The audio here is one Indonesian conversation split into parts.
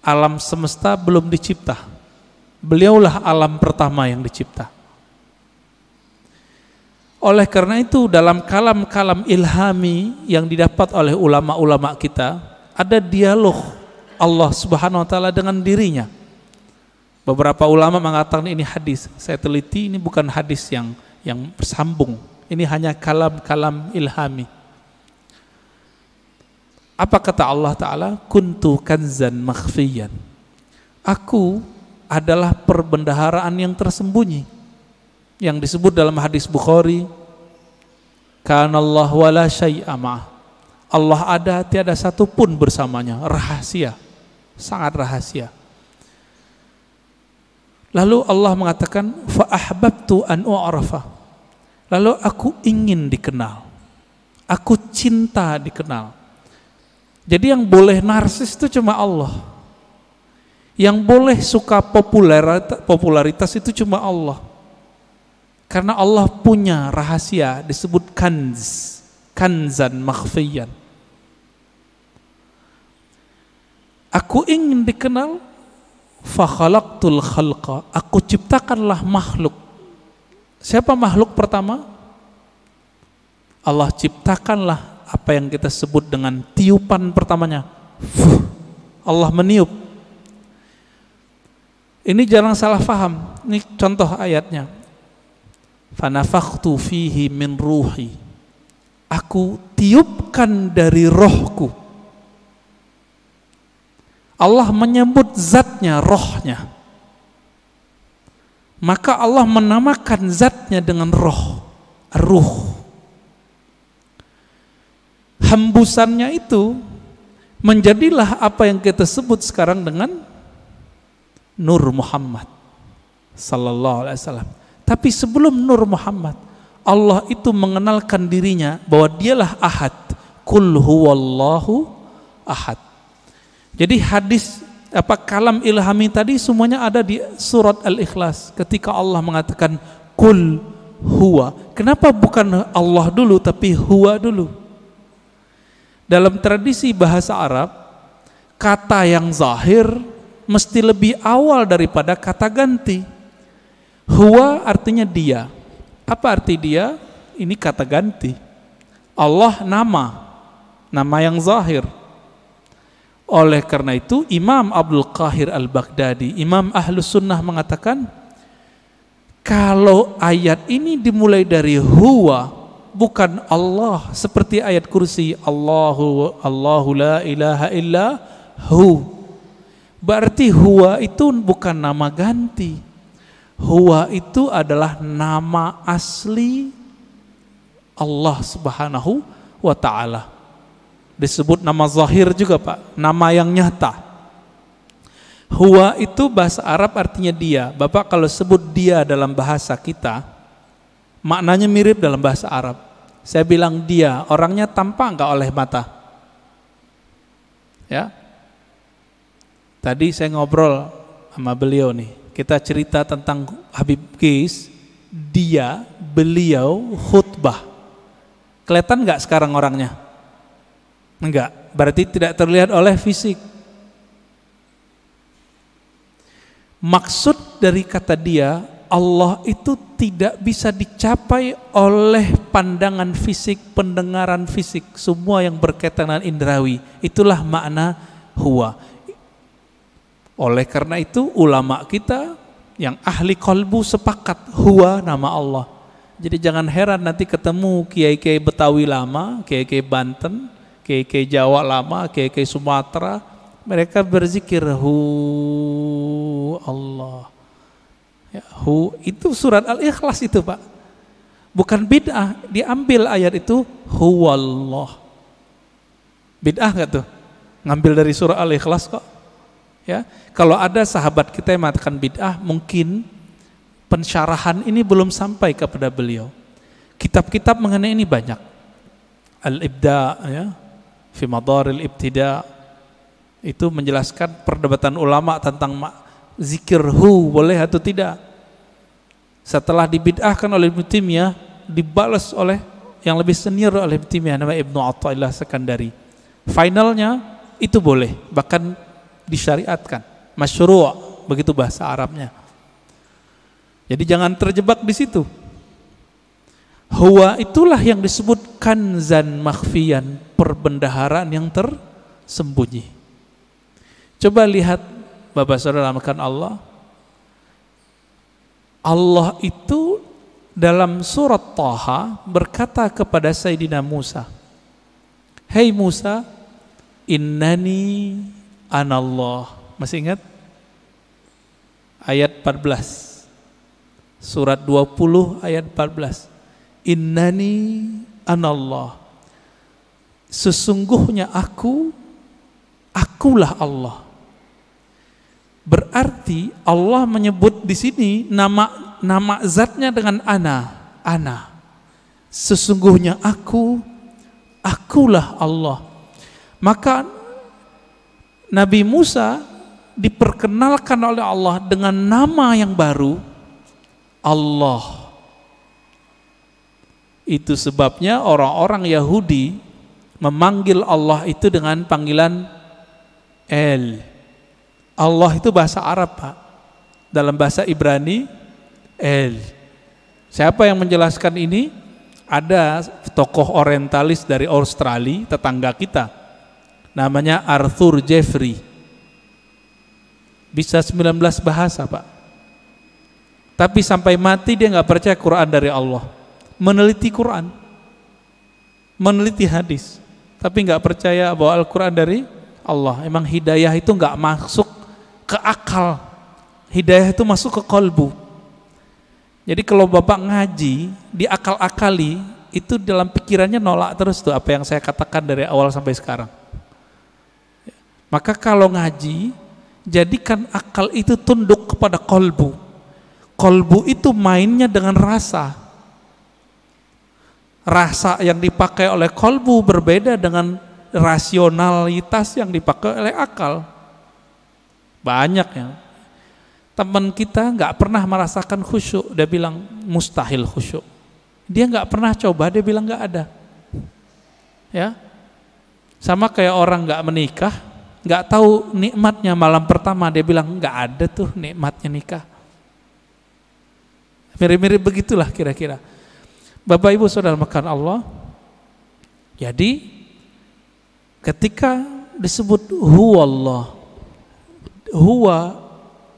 Alam semesta belum dicipta. Beliaulah alam pertama yang dicipta. Oleh karena itu dalam kalam-kalam ilhami yang didapat oleh ulama-ulama kita, ada dialog Allah Subhanahu wa taala dengan dirinya. Beberapa ulama mengatakan ini hadis. Saya teliti, ini bukan hadis yang bersambung. Ini hanya kalam-kalam ilhami. Apa kata Allah Ta'ala? Kuntu kanzan makhfiyan. Aku adalah perbendaharaan yang tersembunyi. Yang disebut dalam hadis Bukhari, kanallahu wala syai'a ma'ah. Allah ada, tiada satu pun bersamanya. Rahasia, sangat rahasia. Lalu Allah mengatakan, fa ahbabtu an u'rafa. Lalu aku ingin dikenal. Aku cinta dikenal. Jadi yang boleh narsis itu cuma Allah. Yang boleh suka popularitas itu cuma Allah. Karena Allah punya rahasia disebut kanz, kanzan makhfiyan. Aku ingin dikenal, fa khalaqtul khalqa. Aku ciptakanlah makhluk. Siapa makhluk pertama? Allah ciptakanlah apa yang kita sebut dengan tiupan pertamanya. Allah meniup. Ini jangan salah faham. Ini contoh ayatnya. Fanafakhtu fihi min ruhi. Aku tiupkan dari rohku. Allah menyebut zatnya, rohnya. Maka Allah menamakan zatnya dengan roh, ruh. Hembusannya itu menjadilah apa yang kita sebut sekarang dengan Nur Muhammad sallallahu alaihi wasallam. Tapi sebelum Nur Muhammad, Allah itu mengenalkan dirinya bahwa dialah Ahad. Qul huwallahu ahad. Jadi hadis kalam ilhami tadi semuanya ada di surat Al-Ikhlas ketika Allah mengatakan Qul huwa. Kenapa bukan Allah dulu tapi huwa dulu? Dalam tradisi bahasa Arab, kata yang zahir mesti lebih awal daripada kata ganti. Huwa artinya dia. Apa arti dia? Ini kata ganti. Allah nama yang zahir. Oleh karena itu Imam Abdul Qahir Al-Baghdadi, Imam Ahlus Sunnah mengatakan, kalau ayat ini dimulai dari huwa, bukan Allah, seperti ayat kursi Allahu la ilaha illa hu, berarti huwa itu bukan nama ganti. Huwa itu adalah nama asli Allah Subhanahu wa ta'ala. Disebut nama zahir juga Pak, nama yang nyata. Huwa itu bahasa Arab artinya dia. Bapak kalau sebut dia dalam bahasa kita, maknanya mirip dalam bahasa Arab. Saya bilang dia, orangnya tampak enggak oleh mata? Ya. Tadi saya ngobrol sama beliau nih. Kita cerita tentang Habib Qais, beliau khutbah. Kelihatan enggak sekarang orangnya? Enggak, berarti tidak terlihat oleh fisik. Maksud dari kata dia, Allah itu tidak bisa dicapai oleh pandangan fisik, pendengaran fisik, semua yang berkaitan dengan indrawi. Itulah makna huwa. Oleh karena itu ulama kita yang ahli qalbu sepakat huwa nama Allah. Jadi jangan heran nanti ketemu kiai-kiai Betawi lama, kiai-kiai Banten, kiai-kiai Jawa lama, kiai-kiai Sumatera, mereka berzikir hu Allah. Ya, hu itu surat Al-Ikhlas itu Pak. Bukan bid'ah, diambil ayat itu huwallah. Bid'ah enggak tuh? Ngambil dari surah Al-Ikhlas kok. Ya, kalau ada sahabat kita yang mengatakan bid'ah, mungkin pensyarahan ini belum sampai kepada beliau. Kitab-kitab mengenai ini banyak. Al-Ibda ya, fi Madaril Ibtida, itu menjelaskan perdebatan ulama tentang zikir hu boleh atau tidak. Setelah dibid'ahkan oleh Ibnu Taimiyah, dibalas oleh yang lebih senior oleh Ibnu Taimiyah, namanya Ibnu Athaillah Sekandari. Finalnya itu boleh, bahkan disyariatkan, masyru', begitu bahasa Arabnya. Jadi jangan terjebak di situ. Huwa itulah yang disebut kanzan makhfiyan, perbendaharaan yang tersembunyi. Coba lihat Bapak Saudara makan Allah. Allah itu dalam surat Thaha berkata kepada Sayyidina Musa, "Hei Musa, innani anallah." Masih ingat? Ayat 14. Surat 20 ayat 14. Innani anallah. Sesungguhnya akulah Allah. Berarti Allah menyebut di sini nama zatnya dengan ana. Sesungguhnya akulah Allah. Maka Nabi Musa diperkenalkan oleh Allah dengan nama yang baru, Allah. Itu sebabnya orang-orang Yahudi memanggil Allah itu dengan panggilan El. Allah itu bahasa Arab, Pak. Dalam bahasa Ibrani, El. Siapa yang menjelaskan ini? Ada tokoh orientalis dari Australia, tetangga kita. Namanya Arthur Jeffrey. Bisa 19 bahasa, Pak. Tapi sampai mati dia nggak percaya Quran dari Allah. Meneliti Quran, meneliti hadis, tapi nggak percaya bahwa Al-Quran dari Allah. Emang hidayah itu nggak masuk ke akal, hidayah itu masuk ke kolbu. Jadi kalau Bapak ngaji, diakal-akali, itu dalam pikirannya nolak terus tuh apa yang saya katakan dari awal sampai sekarang. Maka kalau ngaji, jadikan akal itu tunduk kepada kolbu. Kolbu itu mainnya dengan rasa. Rasa yang dipakai oleh kolbu berbeda dengan rasionalitas yang dipakai oleh akal. Banyak ya. Teman kita nggak pernah merasakan khusyuk, dia bilang mustahil khusyuk. Dia nggak pernah coba, dia bilang nggak ada. Ya, sama kayak orang nggak menikah, nggak tahu nikmatnya malam pertama, dia bilang nggak ada tuh nikmatnya nikah. Mirip-mirip begitulah kira-kira. Bapak Ibu Saudara makan Allah. Jadi ketika disebut huwallah, huwa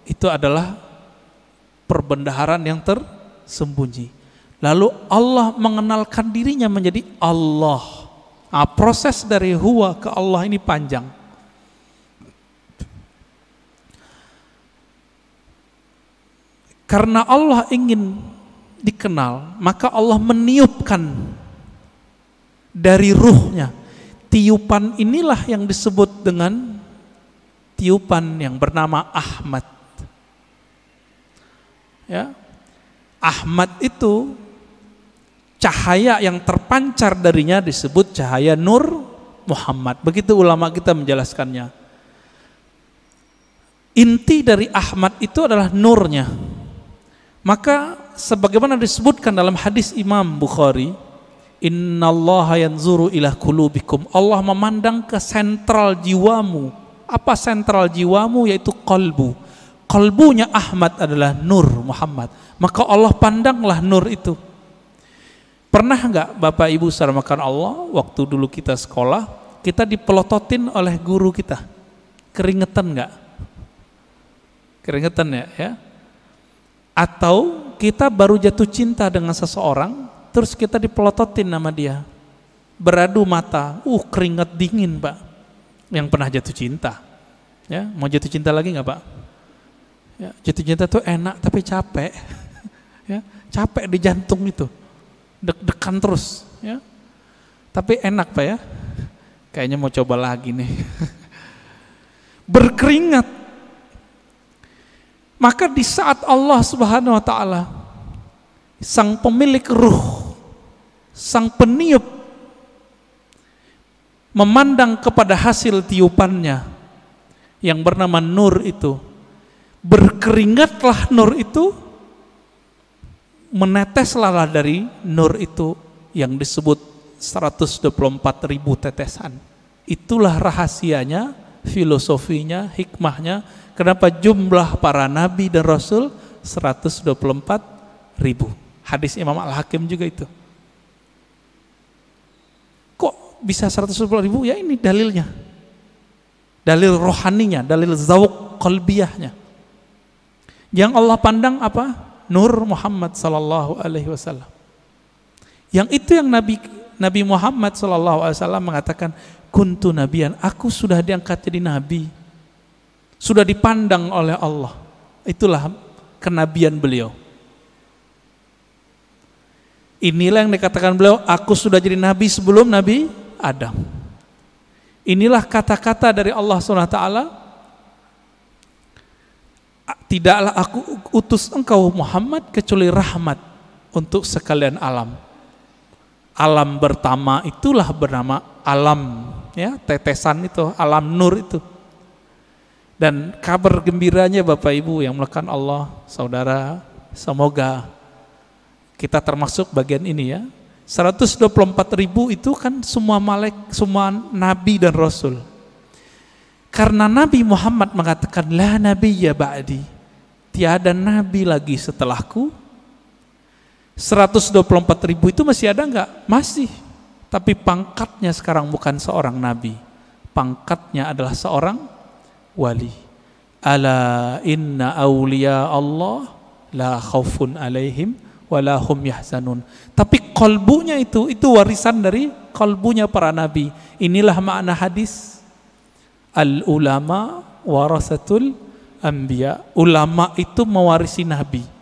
itu adalah perbendaharaan yang tersembunyi. Lalu Allah mengenalkan dirinya menjadi Allah. Nah, proses dari huwa ke Allah ini panjang. Karena Allah ingin dikenal, maka Allah meniupkan dari ruhnya. Tiupan inilah yang disebut dengan tiupan yang bernama Ahmad. Ya, Ahmad itu cahaya yang terpancar darinya disebut cahaya Nur Muhammad. Begitu ulama kita menjelaskannya. Inti dari Ahmad itu adalah nurnya. Maka sebagaimana disebutkan dalam hadis Imam Bukhari, innallaha yanzuru ila qulubikum. Allah memandang ke sentral jiwamu. Apa sentral jiwamu? Yaitu qalbu. Qalbunya Ahmad adalah Nur Muhammad. Maka Allah pandanglah nur itu. Pernah enggak Bapak Ibu saudara makan Allah, waktu dulu kita sekolah, kita dipelototin oleh guru kita? Keringetan enggak? Keringetan ya? Atau kita baru jatuh cinta dengan seseorang, terus kita dipelototin nama dia, beradu mata, keringat dingin Pak, yang pernah jatuh cinta. Ya, mau jatuh cinta lagi nggak Pak? Ya, jatuh cinta tuh enak tapi capek, ya, capek di jantung itu, deg-degan terus, ya. Tapi enak Pak ya, kayaknya mau coba lagi nih, berkeringat. Maka di saat Allah Subhanahu wa Ta'ala, sang pemilik ruh, sang peniup, memandang kepada hasil tiupannya yang bernama nur itu, berkeringatlah nur itu, meneteslah dari nur itu yang disebut 124.000 tetesan. Itulah rahasianya filosofinya, hikmahnya, kenapa jumlah para nabi dan rasul 124.000. Hadis Imam Al-Hakim juga itu. Kok bisa 124.000? Ya ini dalilnya. Dalil rohaninya, dalil zawq qalbiyahnya. Yang Allah pandang apa? Nur Muhammad sallallahu alaihi wasallam. Yang itu yang Nabi Muhammad sallallahu alaihi wasallam mengatakan, kuntu nabiyan, aku sudah diangkat jadi nabi. Sudah dipandang oleh Allah. Itulah kenabian beliau. Inilah yang dikatakan beliau, aku sudah jadi nabi sebelum Nabi Adam. Inilah kata-kata dari Allah SWT, tidaklah aku utus engkau Muhammad kecuali rahmat untuk sekalian alam. Alam pertama itulah bernama alam, ya, tetesan itu, alam nur itu. Dan kabar gembiranya Bapak Ibu yang melakukan Allah, saudara, semoga kita termasuk bagian ini ya. 124.000 itu kan semua semua nabi dan rasul. Karena Nabi Muhammad mengatakan la nabiyya ba'di, tiada nabi lagi setelahku. 124.000 itu masih ada enggak? Masih. Tapi pangkatnya sekarang bukan seorang nabi. Pangkatnya adalah seorang wali. Ala inna awliya Allah la khaufun alaihim wala hum yahzanun. Tapi kalbunya itu warisan dari kalbunya para nabi. Inilah makna hadis al ulama warasatul anbiya. Ulama itu mewarisi nabi.